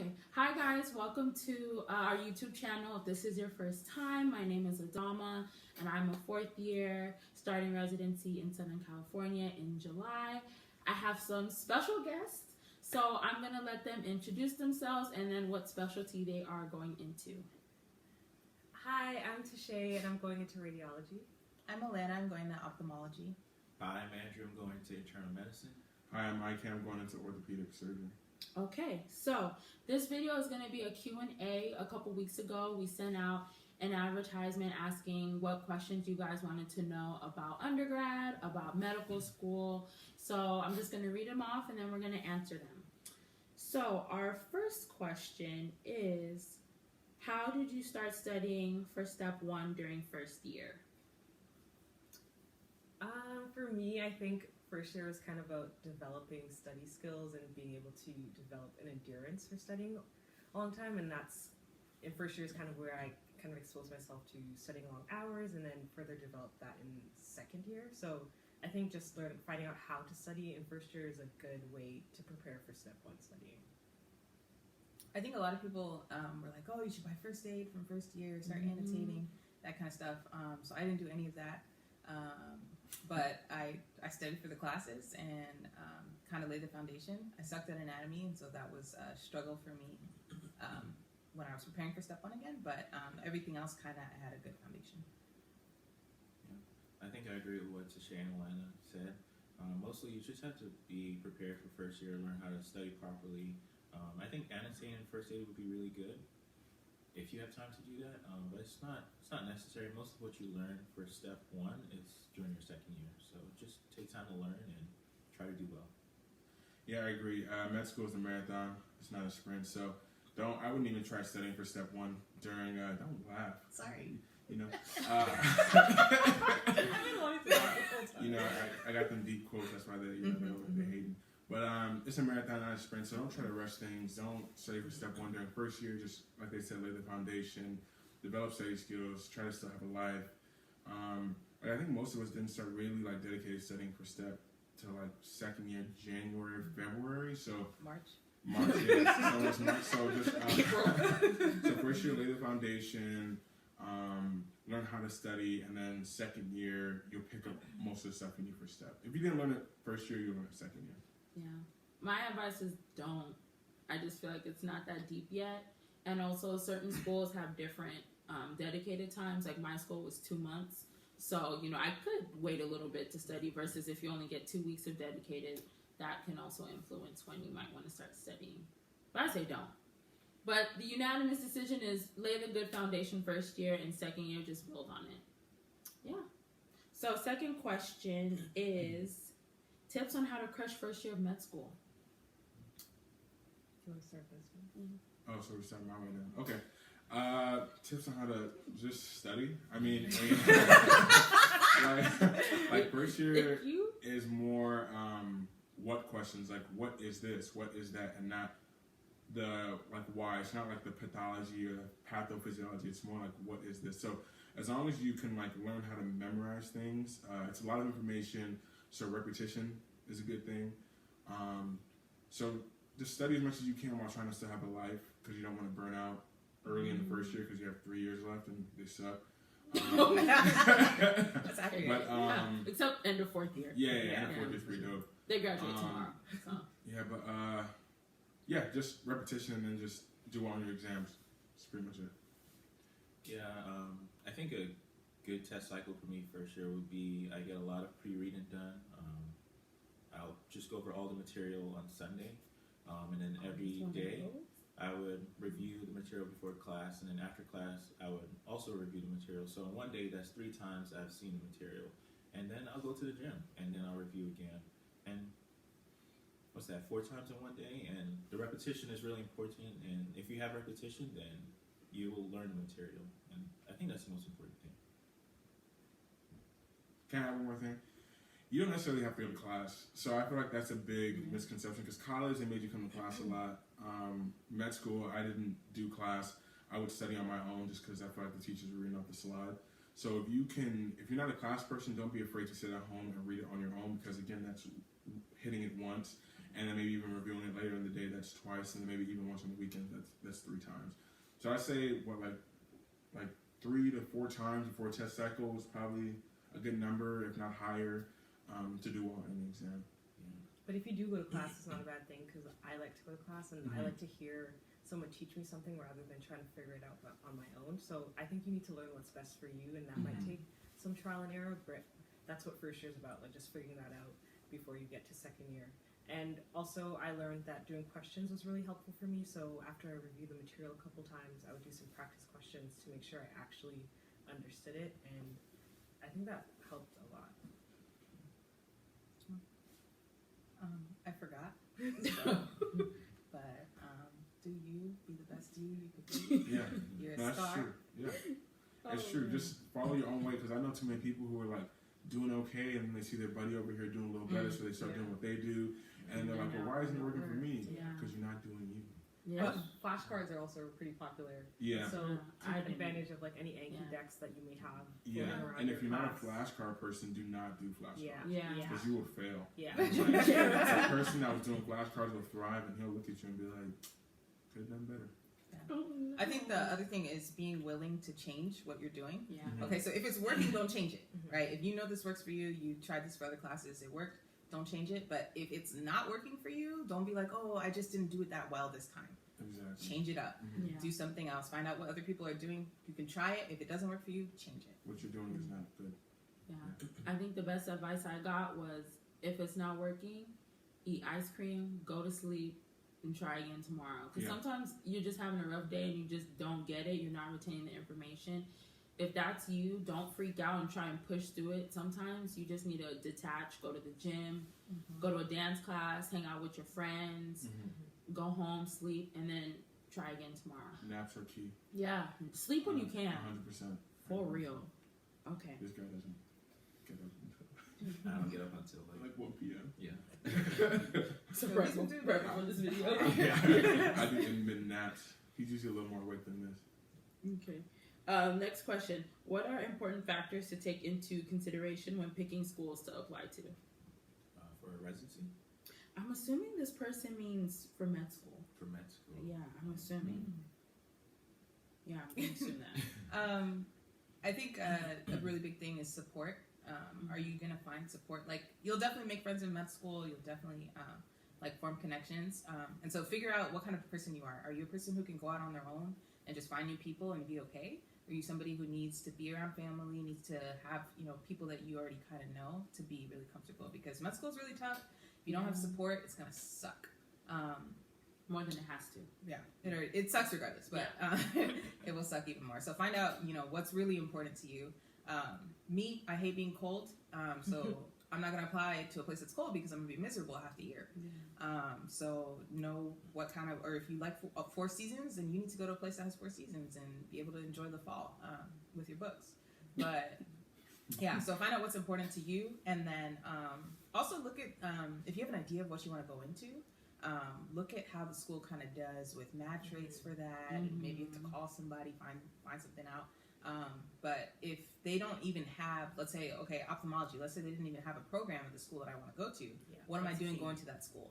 Okay. Hi guys, welcome to our YouTube channel. If this is your first time, my name is Adama and I'm a fourth year starting residency in Southern California in July. I have some special guests, so I'm going to let them introduce themselves and then what specialty they are going into. Hi, I'm Tashay and I'm going into radiology. I'm Alana, I'm going to ophthalmology. Hi, I'm Andrew, I'm going to internal medicine. Hi, I'm Mike, I'm going into orthopedic surgery. Okay, so this video is going to be a Q&A. A couple weeks ago, we sent out an advertisement asking what questions you guys wanted to know about undergrad, about medical school. So I'm just going to read them off and then we're going to answer them. So our first question is, how did you start studying for step 1 during first year? For me, I think first year was kind of about developing study skills and being able to develop an endurance for studying a long time, and that's in first year is kind of where I kind of exposed myself to studying long hours and then further developed that in second year. So I think just finding out how to study in first year is a good way to prepare for step 1 studying. I think a lot of people were like, oh, you should buy first aid from first year, start annotating, that kind of stuff. So I didn't do any of that. But I studied for the classes and kind of laid the foundation. I sucked at anatomy, and so that was a struggle for me when I was preparing for step 1 again. But everything else kind of had a good foundation. Yeah. I think I agree with what Tashay and Alana said. Mostly you just have to be prepared for first year, learn how to study properly. I think annotating in first aid would be really good if you have time to do that, but it's not necessary. Most of what you learn for step 1 is during your second year, so just take time to learn and try to do well. Yeah, I agree. Med school is a marathon, it's not a sprint, so I wouldn't even try studying for step 1 during, don't laugh. Sorry. You know, I got them deep quotes, that's why they're hating. But it's a marathon, not a sprint, so don't try to rush things. Don't study for step 1 during first year. Just, like they said, lay the foundation, develop study skills, try to still have a life. I think most of us didn't start really dedicated studying for step till second year, January, February. So March, yeah. So it's March. So just so first year, lay the foundation, learn how to study, and then second year you'll pick up most of the stuff you need for step. If you didn't learn it first year, you'll learn it second year. Yeah, my advice is don't. I just feel like it's not that deep yet, and also certain schools have different dedicated times. Like my school was 2 months, so I could wait a little bit to study versus if you only get 2 weeks of dedicated, that can also influence when you might want to start studying. But I say don't. But the unanimous decision is lay the good foundation first year, and second year just build on it. Yeah. So second question is tips on how to crush first year of med school. Do you want to start this one? Oh, so we're starting my way now. Okay. Tips on how to just study. I mean, like first year is more what questions, like what is this, what is that, and not the why. It's not like the pathology or the pathophysiology. It's more like what is this. So as long as you can learn how to memorize things, it's a lot of information. So repetition is a good thing. So just study as much as you can while trying to still have a life, because you don't want to burn out early in the first year because you have 3 years left and they suck. That's accurate. But, except end of fourth year. Yeah, end of fourth year is pretty dope. They graduate tomorrow. So. Yeah, but just repetition and then just do well on your exams. That's pretty much it. Yeah, I think a good test cycle for me first year would be I get a lot of pre-reading done. I'll just go over all the material on Sunday, and then every day I would review the material before class, and then after class I would also review the material. So in one day, that's 3 times I've seen the material, and then I'll go to the gym and then I'll review again. And what's that? 4 times in one day, and the repetition is really important. And if you have repetition, then you will learn the material, and I think that's the most important thing. Can I have one more thing? You don't necessarily have to go to class. So I feel like that's a big misconception, because college, they made you come to class a lot. Med school, I didn't do class. I would study on my own just because I feel like the teachers were reading off the slide. So if you're not a class person, don't be afraid to sit at home and read it on your own, because again, that's hitting it once. and then maybe even reviewing it later in the day, that's twice, and then maybe even once on the weekend, that's 3 times. So I'd say like 3 to 4 times before a test cycle is probably a good number, if not higher, to do well in the exam. But if you do go to class, it's not a bad thing, because I like to go to class, and I like to hear someone teach me something rather than trying to figure it out on my own. So I think you need to learn what's best for you, and that might take some trial and error, but that's what first year is about, like just figuring that out before you get to second year. And also I learned that doing questions was really helpful for me, so after I reviewed the material a couple times, I would do some practice questions to make sure I actually understood it, and I think that helped a lot. I forgot. So, but do you be the best you could be? Yeah, You're a that's star. true. Yeah, it's true. Just follow your own way, because I know too many people who are like doing okay, and then they see their buddy over here doing a little better, so they start doing what they do, and they're like, well, why isn't it working for me? Because you're not doing you. Yeah. Flashcards are also pretty popular. Yeah. So I take didn't- advantage of like any Anki decks that you may have. Yeah, floating around and your if you're not a class. flashcard person, do not do flashcards. Yeah. Because you will fail. Yeah. Like, that person that was doing flashcards will thrive, and he'll look at you and be like, could have done better. I think the other thing is being willing to change what you're doing. Yeah. Okay, so if it's working, don't change it, right? If you know this works for you, you tried this for other classes, it worked, don't change it. But if it's not working for you, don't be like, oh, I just didn't do it that well this time. Exactly. Change it up. Yeah. Do something else. Find out what other people are doing. You can try it. If it doesn't work for you, change it. What you're doing is not good. Yeah. I think the best advice I got was, if it's not working, eat ice cream, go to sleep, and try again tomorrow. Because sometimes you're just having a rough day and you just don't get it. You're not retaining the information. If that's you, don't freak out and try and push through it. Sometimes you just need to detach, go to the gym, go to a dance class, hang out with your friends, go home, sleep, and then try again tomorrow. Naps are key. Yeah. Sleep when you can. 100%. For real. Okay. This guy doesn't get up until I don't get up until like 1 p.m. Yeah. Surprise on this video. I do intermittent naps. He's usually a little more awake than this. Okay. Next question. What are important factors to take into consideration when picking schools to apply to? For residency? I'm assuming this person means for med school. For med school. Yeah, I'm assuming. Yeah, I'm going to assume that. I think a really big thing is support. Are you going to find support? Like, you'll definitely make friends in med school. You'll definitely like form connections. And so figure out what kind of person you are. Are you a person who can go out on their own and just find new people and be okay? Are you somebody who needs to be around family, needs to have, people that you already kind of know to be really comfortable? Because med school is really tough. If you don't have support, it's going to suck. More than it has to. Yeah, it sucks regardless, but it will suck even more. So find out, what's really important to you. Me, I hate being cold, so I'm not going to apply to a place that's cold because I'm going to be miserable half the year. So know what kind of, or if you like 4 seasons, then you need to go to a place that has 4 seasons and be able to enjoy the fall with your books. But yeah, so find out what's important to you, and then also look at, if you have an idea of what you want to go into, look at how the school kind of does with match rates for that, and maybe you have to call somebody, find something out. But if they don't even have, let's say, okay, ophthalmology, let's say they didn't even have a program at the school that I want to go to, what am I doing going to that school?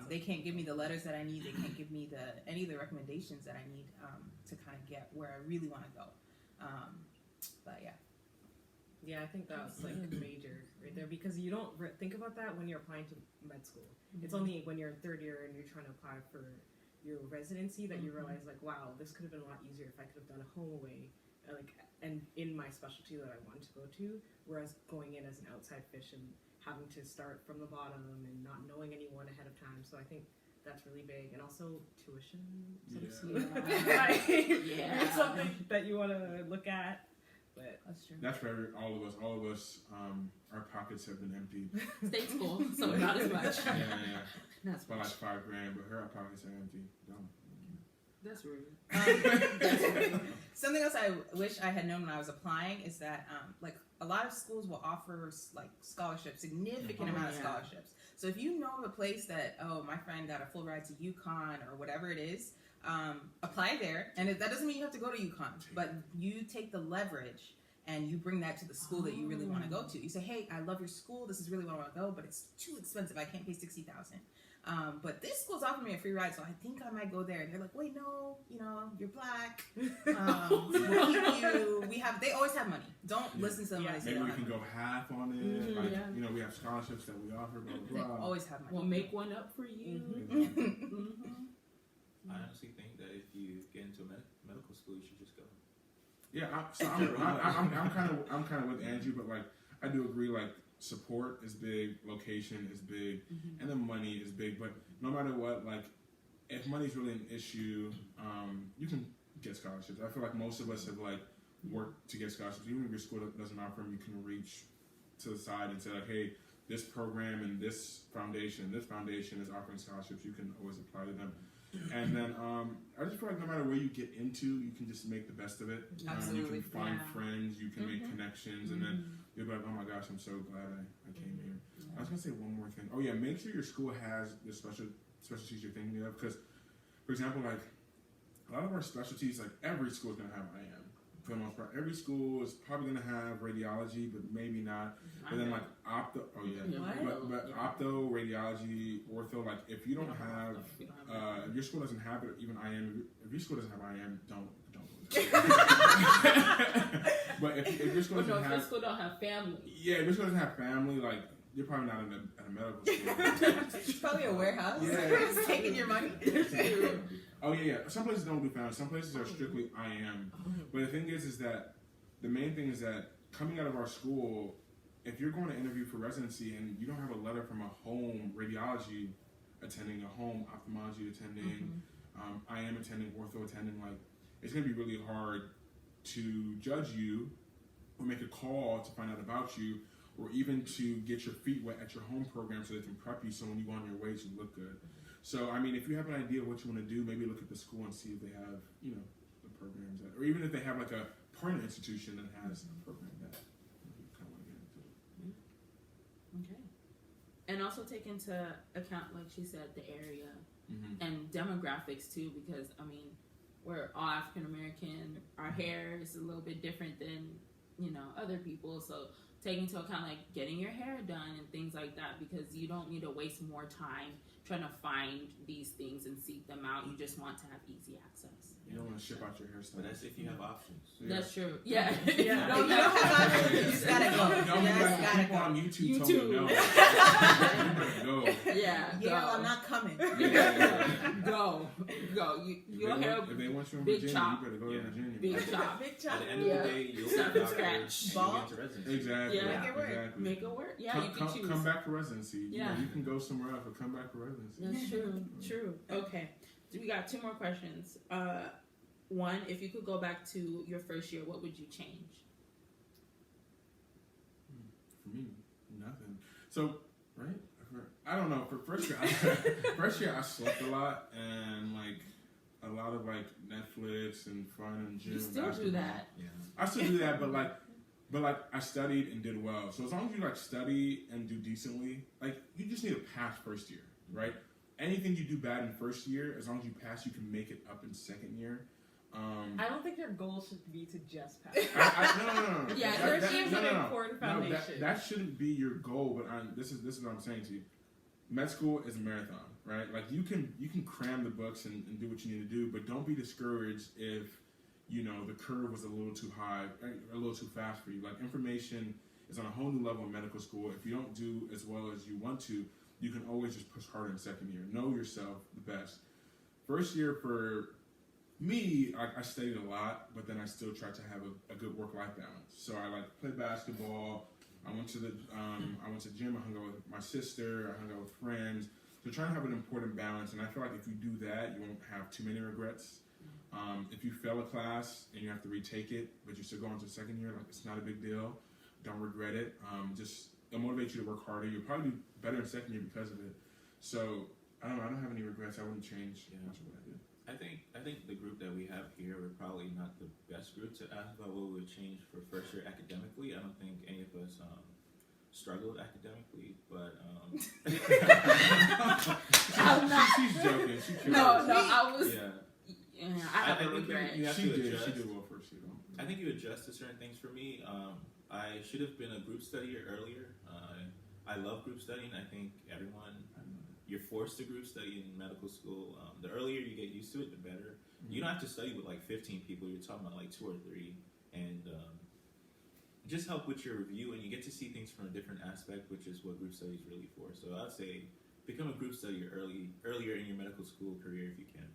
They can't give me the letters that I need, they can't give me any of the recommendations that I need to kind of get where I really want to go. But yeah. Yeah, I think that's like major right there, because you don't think about that when you're applying to med school. It's only when you're in 3rd year and you're trying to apply for your residency that you realize, like, wow, this could have been a lot easier if I could have done a home away, and in my specialty that I wanted to go to, whereas going in as an outside fish and having to start from the bottom and not knowing anyone ahead of time. So I think that's really big, and also tuition. It's something that you want to look at. But That's true. That's for all of us. All of us, our pockets have been emptied. State school, so not as much. Yeah. That's By like $5,000, but her pockets are empty. Don't. That's rude. Something else I wish I had known when I was applying is that like a lot of schools will offer like scholarships, significant amount of scholarships. So if you know of a place that, my friend got a full ride to UConn or whatever it is, apply there. And that doesn't mean you have to go to UConn, but you take the leverage and you bring that to the school that you really want to go to. You say, hey, I love your school. This is really where I want to go, but it's too expensive. I can't pay $60,000. But this school's offering me a free ride, so I think I might go there. And they're like, wait, no, you're black. We'll keep you. They always have money. Don't listen to them when they say maybe we have can money. go half on it. Like, we have scholarships that we offer. Blah They blah blah. always have money. We'll make one up for you. I honestly think that if you get into medical school, you should just go. Yeah, I'm kind of with Andrew, but like I do agree. Like support is big, location is big, and then money is big. But no matter what, like if money's really an issue, you can get scholarships. I feel like most of us have like worked to get scholarships. Even if your school doesn't offer them, you can reach to the side and say like, hey, this program and this foundation is offering scholarships. You can always apply to them. And then I just feel like no matter where you get into, you can just make the best of it. Absolutely. You can find friends, you can make connections, and then you'll be like, oh my gosh, I'm so glad I came here. I was going to say one more thing. Oh yeah, make sure your school has the specialties you're thinking of. Because, for example, like a lot of our specialties, like every school is going to have IM. For the most part, every school is probably going to have radiology, but maybe not. But then like opto, but opto, radiology, ortho, like if you don't have, if your school doesn't have it, even IM, if your school doesn't have IM, don't go there. But if your school doesn't have, if your school don't have family. Yeah, if your school doesn't have family, like you're probably not at a medical school. It's probably a warehouse. Yeah. It's taking your money. Oh yeah. Some places don't do family. Some places are strictly IM. But the thing is that the main thing is that coming out of our school, if you're going to interview for residency and you don't have a letter from a home radiology attending, a home ophthalmology attending, IM attending, ortho attending, like it's going to be really hard to judge you or make a call to find out about you, or even to get your feet wet at your home program so they can prep you so when you go on your way you look good. So, I mean, if you have an idea of what you want to do, maybe look at the school and see if they have, the programs that, or even if they have like a partner institution that has a program that you kind of want to get into. Okay. And also take into account, like she said, the area and demographics too, because I mean, we're all African American. Our hair is a little bit different than other people, so take into account like getting your hair done and things like that, because you don't need to waste more time trying to find these things and seek them out. You just want to have easy access. You don't want to ship out your hairstyle. But that's if you have options. Yeah. That's true. Yeah. You don't have options. You just gotta go. Don't be like the people on YouTube told me no. Go. Yeah. Yeah, I'm not coming. Go. Your hair. If they want you in big Virginia, chop. you better go to Virginia. Big chop. Big chop. At the end of the day, you'll Start be from scratch. you'll get into residency. Exactly. Yeah. Make it work. Exactly. Make it work. Yeah, you can choose. Come back for residency. Yeah. You can go somewhere else, but come back for residency. That's true. True. Okay. We got 2 more questions. One, if you could go back to your first year, what would you change? For me, nothing. So, right? I don't know. For first year, I slept a lot and like a lot of like Netflix and fun and gym. You still basketball. do that. Yeah. I still do that, but like I studied and did well. So as long as you like study and do decently, like you just need to pass first year, right? Anything you do bad in first year, as long as you pass, you can make it up in second year. I don't think your goal should be to just pass. No. Yeah, first year's an important foundation. That shouldn't be your goal. But this is what I'm saying to you. Med school is a marathon, right? Like you can cram the books and do what you need to do, but don't be discouraged if the curve was a little too high, a little too fast for you. Like information is on a whole new level in medical school. If you don't do as well as you want to, you can always just push harder in second year. Know yourself the best. First year for me, I studied a lot, but then I still tried to have a good work-life balance. So I played basketball. I went to the gym. I hung out with my sister. I hung out with friends. So trying to have an important balance. And I feel like if you do that, you won't have too many regrets. If you fail a class and you have to retake it, but you still go into second year, like it's not a big deal. Don't regret it. It'll motivate you to work harder. You'll probably do better in second year because of it. So I don't know. I don't have any regrets. I wouldn't change much of what I did. I think the group that we have here, we're probably not the best group to ask about what we would change for first year academically. I don't think any of us struggled academically, but I'm not. She's joking. No, I was. Yeah. I have a regret. You have She to did. adjust. She did well first year. I think you adjust to certain things. For me, I should have been a group studier earlier. I love group studying. I think everyone you're forced to group study in medical school. The earlier you get used to it, the better. You don't have to study with like 15 people. You're talking about like 2 or 3, and just help with your review, and you get to see things from a different aspect, which is what group study is really for. So I'd say become a group studier earlier in your medical school career if you can.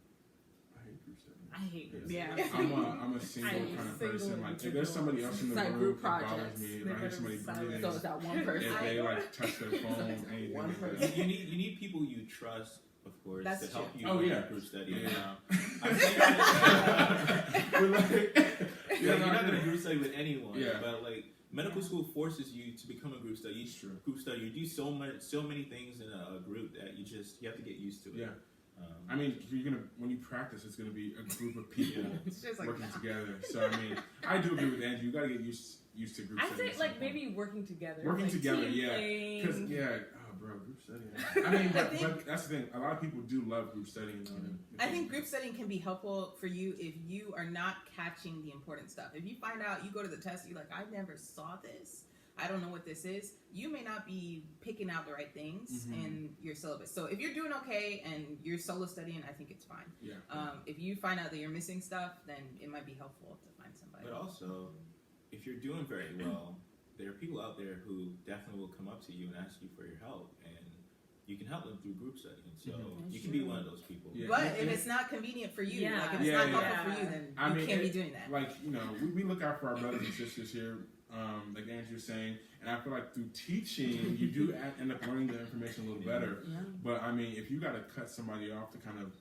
I hate group study. I hate group Yeah. study. I'm a single kind of person. Like if there's somebody else in the It's like room, group it bothers projects. me. If They I hear better somebody be silent. breathing, So it's that one person. if they like touch their phone, anything One like person. that. You need people you trust, of course, That's to help true. you Oh, with yeah. your group study. Yeah. I'm saying that, We're like, you're not going to group study with anyone, Yeah. but like medical school forces you to become a group study. It's true. Group study, you do so many things in a group that you have to get used to it. Yeah. I mean, when you practice, it's gonna be a group of people It's just like working nah. together. So I mean, I do agree with Andrew. You gotta get used to group I study. say at some like point. maybe working together. Working like together, team yeah. playing. Because group study. I mean, but that's the thing. A lot of people do love group studying. I think group studying can be helpful for you if you are not catching the important stuff. If you find out, you go to the test, you're like, I never saw this. I don't know what this is. You may not be picking out the right things in your syllabus. So if you're doing okay and you're solo studying, I think it's fine. Yeah. If you find out that you're missing stuff, then it might be helpful to find somebody. But also, if you're doing very well, there are people out there who definitely will come up to you and ask you for your help, and you can help them through group studying. So you can be one of those people. Yeah. But if it's not convenient for you, Yeah. like if it's Yeah, not yeah. helpful for you, then I you mean, can't be doing that. Like, we look out for our brothers and sisters here, like Andrew was saying, and I feel like through teaching, you do end up learning the information a little better. Yeah. But I mean, if you got to cut somebody off to kind of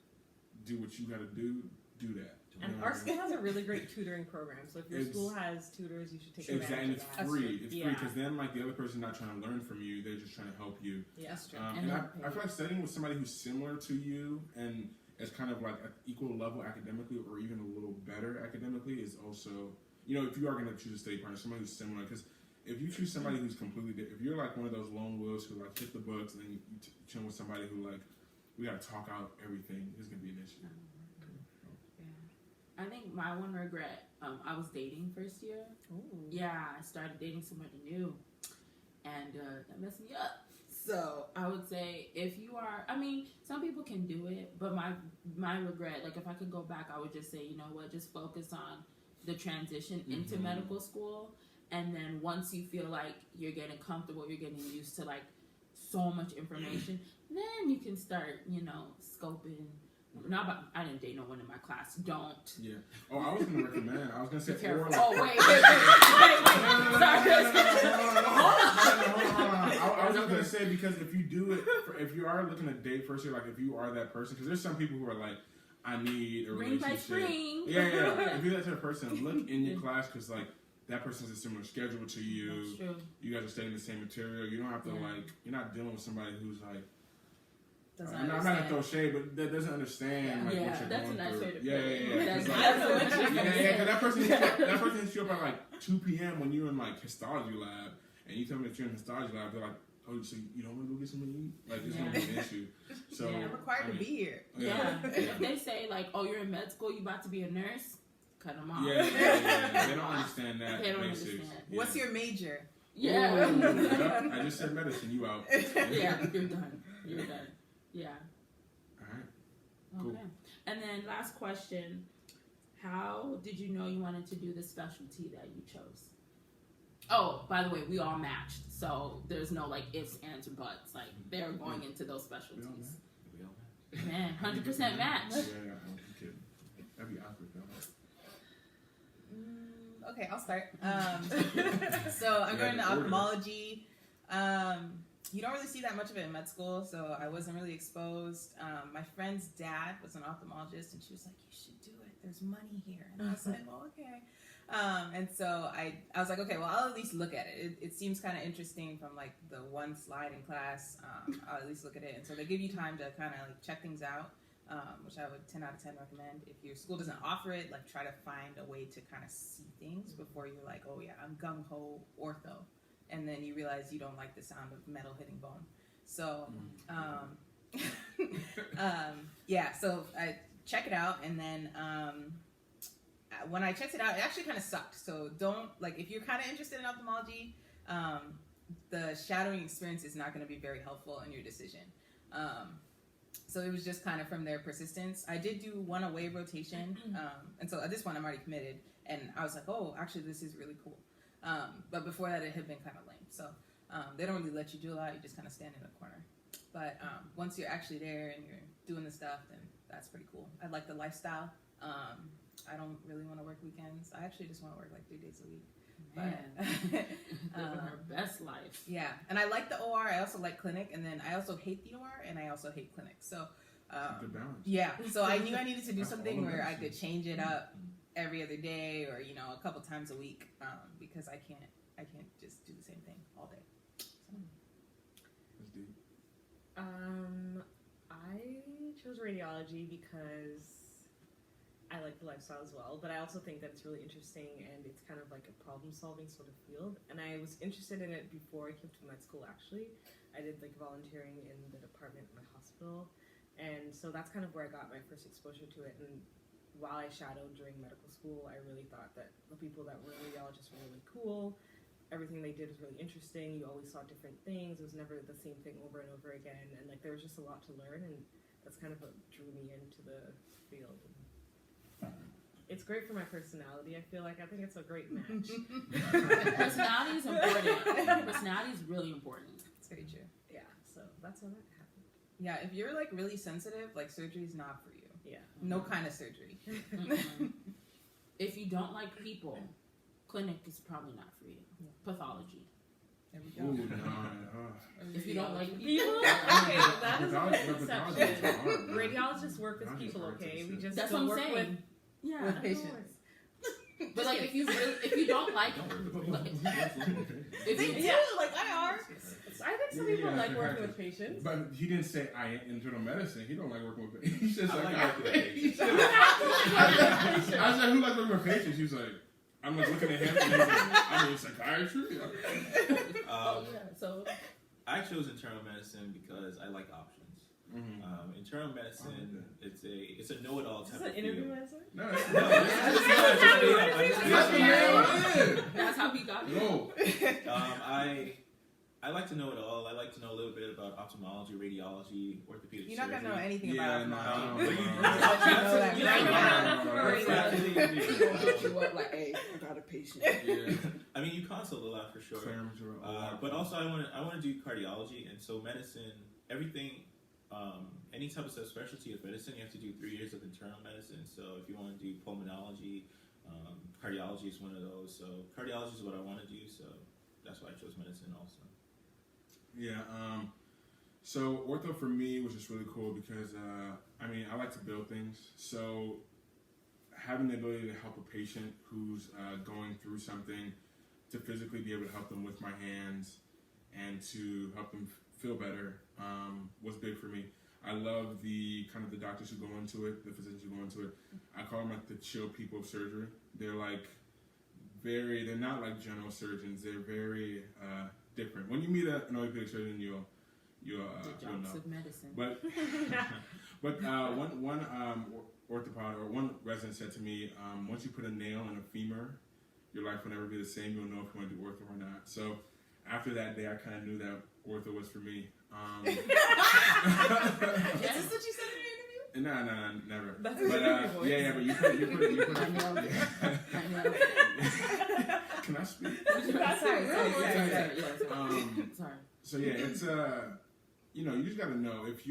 do what you got to do that. And our school has a really great tutoring program. So if your school has tutors, you should take advantage Exactly, and of it's that. free. It's free Yeah. because then, like, the other person's not trying to learn from you; they're just trying to help you. Yeah. That's true. And I feel like studying with somebody who's similar to you and is kind of like at equal level academically, or even a little better academically, is also, if you are going to choose a study partner, somebody who's similar. Because if you choose somebody who's completely different, if you're like one of those lone wolves who like hit the books, and then you chill with somebody who like, we got to talk out everything, it's going to be an issue. I think my one regret, I was dating first year. Ooh. Yeah, I started dating somebody new, and that messed me up. So I would say if you are, I mean, some people can do it, but my regret, like if I could go back, I would just say, you know what, just focus on the transition into medical school, and then once you feel like you're getting comfortable, you're getting used to like so much information, then you can start, scoping. I didn't date no one in my class. Don't. Yeah. Oh, I was going to recommend. I was going to say. Be careful. Or like, Oh wait. I was just going to say, because if you do it, if you are looking to date first year, like if you are that person, because there's some people who are like, I need a Ring by relationship. spring. Yeah. If you're that type of person, look in your class, because like that person has a similar schedule to you. That's true. You guys are studying the same material. You don't have to you're not dealing with somebody who's like. I'm not gonna throw shade, but that doesn't understand what you're that's going a nice through. way to put Yeah. it. Cause That's that person hits you up at like 2 p.m. when you're in like histology lab, and you tell me that you're in histology lab. They're like, "Oh, so you don't want to go get something to eat?" Like it's gonna be an issue. So I'm required to be here. Yeah. If they say like, "Oh, you're in med school, you about to be a nurse," cut them off. Yeah. They don't understand that. They don't basics. understand. Yeah. What's your major? Yeah. Ooh, I just said medicine. You out. Yeah, you're done. You're done. Yeah. All right. Okay. Cool. And then last question: how did you know you wanted to do the specialty that you chose? Oh, by the way, we all matched, so there's no like ifs, ands, or buts. Like they're going into those specialties. We all match. Man, 100% match. Yeah, I'm kidding. That'd be awkward though. Okay, I'll start. So I'm going to ophthalmology. You don't really see that much of it in med school, so I wasn't really exposed. My friend's dad was an ophthalmologist, and she was like, "You should do it. There's money here." And I was like, "Well, okay." And so I was like, "Okay, well, I'll at least look at it. It seems kind of interesting from like the one slide in class. I'll at least look at it." And so they give you time to kind of like check things out. Which I would 10 out of 10 recommend. If your school doesn't offer it, like try to find a way to kind of see things before you're like, oh yeah, I'm gung-ho ortho. And then you realize you don't like the sound of metal hitting bone. So, yeah, so I check it out. And then when I checked it out, it actually kind of sucked. So don't, like, if you're kind of interested in ophthalmology, the shadowing experience is not going to be very helpful in your decision. So it was just kind of from their persistence. I did do one away rotation, and so at this point I'm already committed, and I was like, oh, actually this is really cool. But before that it had been kind of lame. So they don't really let you do a lot. You just kind of stand in a corner. But once you're actually there and you're doing the stuff, then that's pretty cool. I like the lifestyle. I don't really want to work weekends. I actually just want to work like 3 days a week. Man, living her best life. Yeah, and I like the OR. I also like clinic, and then I also hate the OR, and I also hate clinic. So, Good balance. yeah. So I knew I needed to do That's something all where I medicine. could change it up every other day, or a couple times a week, because I can't just do the same thing all day. So. That's deep. I chose radiology because I like the lifestyle as well, but I also think that it's really interesting and it's kind of like a problem-solving sort of field. And I was interested in it before I came to med school, actually. I did like volunteering in the department at my hospital, and so that's kind of where I got my first exposure to it. And while I shadowed during medical school, I really thought that the people that were radiologists were really cool. Everything they did was really interesting. You always saw different things. It was never the same thing over and over again, and like there was just a lot to learn, and that's kind of what drew me into the field. It's great for my personality. I feel like I think it's a great match. Personality is important. Personality is really important. It's very true. Yeah, so that's how that happened. Yeah, if you're like really sensitive, like surgery is not for you. Yeah. No kind of surgery. If you don't like people, clinic is probably not for you. Pathology. There we Ooh, go. no. If you don't like people, People, okay, that is a Pathology- misconception. pathology is hard, man. Radiologists work with Pathology is people, hard to okay? We accept. just that's don't what I'm work saying. with Yeah. With patients. But like if you don't like if you Yeah, like I are. I think some people Yeah, like yeah, working yeah. with patients. But he didn't say I ain't internal medicine. He don't like working with patients. He's just I like, like I working with patients. I said, who likes working with patients? He was like, I'm like looking at him and he's like, I'm in psychiatry. oh yeah, so I chose internal medicine because I like options. Mm-hmm. Internal medicine, it's a know-it-all Is type this of an interview field. answer? No, No, it's just not. It's just made up. I'm just That's making the it name up. of it. that's how we got here. No. I like to know it all. I like to know a little bit about ophthalmology, radiology, orthopedic You're not surgery. gonna know anything Yeah, about no. ophthalmology. No. I'll let you know that You right don't now. know That's Radiology. definitely- She gonna hit you up like, hey, I got a patient. Yeah. I mean, you consult a lot for sure. But also, I want to do cardiology, and so medicine, everything, any type of subspecialty of medicine, you have to do 3 years of internal medicine. So if you want to do pulmonology, cardiology is one of those. So cardiology is what I want to do. So that's why I chose medicine also. Yeah. So ortho for me was just really cool because I like to build things. So having the ability to help a patient who's going through something, to physically be able to help them with my hands and to help them feel better was big for me. I love the kind of the doctors who go into it, the physicians who go into it. I call them like the chill people of surgery. They're like they're not like general surgeons. They're very different. When you meet an orthopedic surgeon, you'll The know. jobs of medicine. But one orthopod or one resident said to me, once you put a nail in a femur, your life will never be the same. You'll know if you want to do ortho or not. So after that day, I kind of knew that ortho was for me. Is this what you said in your interview? No, never. That's But a voice. yeah, but you put I know. I know. Can I speak? Sorry. So yeah, it's you just gotta know if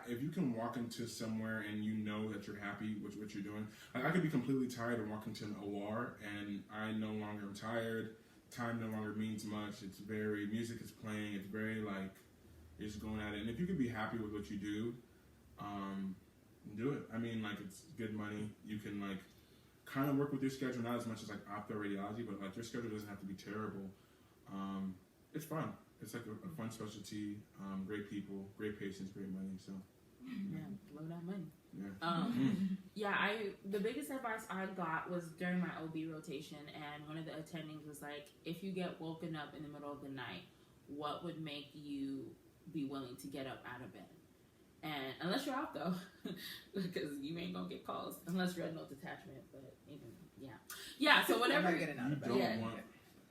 if you can walk into somewhere and you know that you're happy with what you're doing. Like I could be completely tired and walk into an OR and I no longer am tired. Time no longer means much. It's very music is playing. It's very like you're just going at it. And if you could be happy with what you do, do it. I mean, like it's good money. You can like kind of work with your schedule, not as much as like opto radiology, but like your schedule doesn't have to be terrible. It's fun. It's like a fun specialty. Great people, great patients, great money. So Yeah, blow that money. yeah. The biggest advice I got was during my OB rotation, and one of the attendings was like, if you get woken up in the middle of the night, what would make you be willing to get up out of bed? And unless you're out though, because you ain't gonna get calls unless red note detachment. But even yeah. So whatever. I'm not getting out You of bed. don't Yeah. want.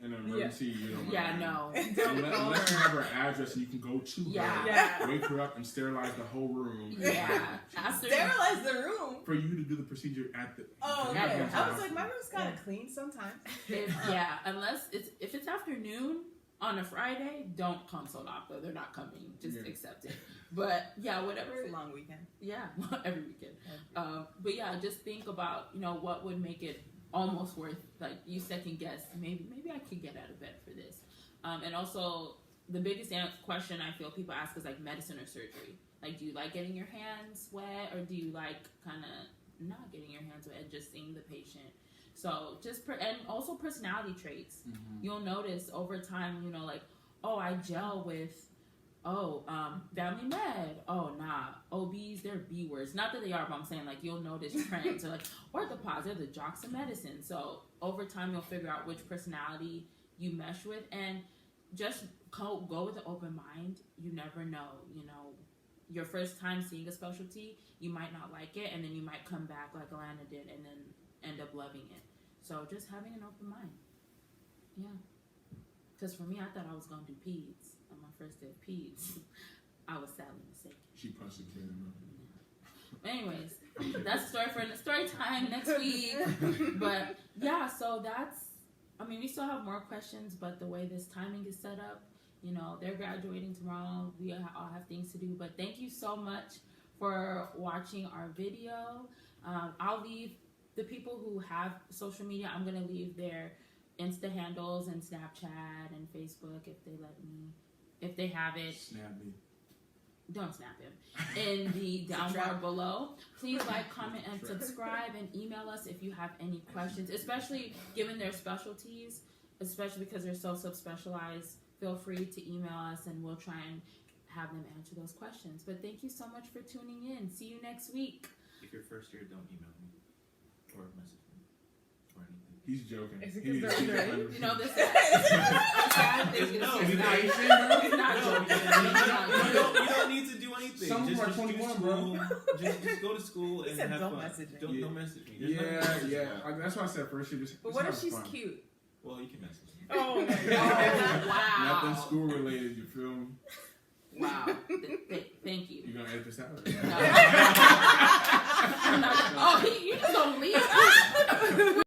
in an emergency, you don't Yeah, no. Unless you have her address and you can go to her, wake her up and sterilize the whole room. Yeah. Sterilize the room? For you to do the procedure at the... Oh, okay. I was like, my room's kind of clean sometimes. Unless if it's afternoon on a Friday, don't consult opto. They're not coming. Just accept it. But yeah, whatever. It's a long weekend. Yeah, every weekend. But yeah, just think about, what would make it almost worth, like, you second guess, maybe I could get out of bed for this. And also, the biggest question I feel people ask is, like, medicine or surgery. Like, do you like getting your hands wet, or do you like kind of not getting your hands wet and just seeing the patient? So and also personality traits. Mm-hmm. You'll notice over time, like, oh, I gel with, family med. Oh, nah, OBs, they're B words. Not that they are, but I'm saying, like, you'll notice trends. So, like, orthopods, they're the jocks of medicine. So over time, you'll figure out which personality you mesh with, and just go with an open mind. You never know, your first time seeing a specialty, you might not like it, and then you might come back like Alana did and then end up loving it. So just having an open mind. Yeah. Because for me, I thought I was going to do peds. On my first day of peds, I was sadly mistaken. She punched the kid in the Anyways, that's a story for story time next week. But yeah, so we still have more questions, but the way this timing is set up, they're graduating tomorrow. We all have things to do. But thank you so much for watching our video. I'll leave the people who have social media, I'm going to leave their Insta handles and Snapchat and Facebook if they let me. If they have it. Snap me. Don't snap him. In the down bar below. Please like, comment, and subscribe, and email us if you have any questions, especially given their specialties, especially because they're so subspecialized. Feel free to email us, and we'll try and have them answer those questions. But thank you so much for tuning in. See you next week. If you're first year, don't email me or message me or anything. He's joking. Is it because they're underage? You know this. Sad thing is No, he's not you don't need to do anything. Some just are 21, bro. Just go to school and have don't fun. message me. Don't message me. That's why I said first year. But what if she's cute? Well, you can message me. Oh my god! Wow. Nothing school related. You feel me? Wow. Thank you. You gonna edit this out? No. Oh, you just gonna leave?